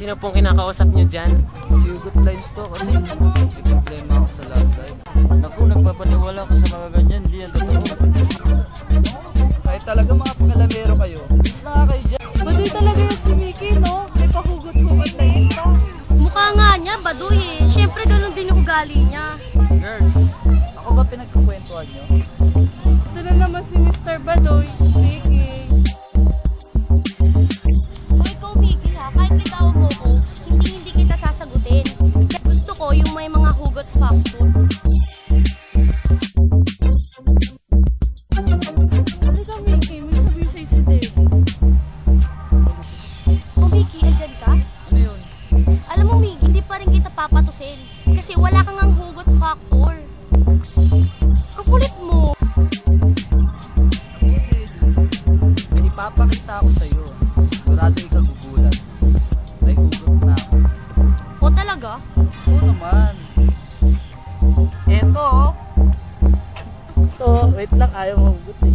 Sino pong kinakausap nyo dyan? Si Hugot Lines to kasi may problema ako sa love life. Naku, nagpapaniwala ko sa mga ganyan, di yan totoo. Kahit talaga mga pagalamero kayo, bis na nga kayo dyan. Baduy talaga yung si Mickey, no? May pahugot-hugot na yun pa. Mukha nga niya, baduy eh. Siyempre ganun din yung ugali niya. Girls, ako ba pinagkukwentuhan nyo? Ito na naman si Mr. Baduy, Mickey. O ikaw, Mickey ha, kahit bitaw mo ko, hindi kita sasagutin. Gusto ko yung may mga hugot factor. Halika, Mickey, may sabihin sa'yo si Dave. O Mickey, andyan ka? Ano yun? Alam mo, Mickey, hindi pa rin kita papatusin. Kasi wala kang ang hugot factor. Ang kulit mo. May ipapakita ako sa'yo. Sigurado ikaw gugulat. May hugot na ako. O talaga? Oo naman. Eto oh. Ito, wait lang, ayaw mahugot eh.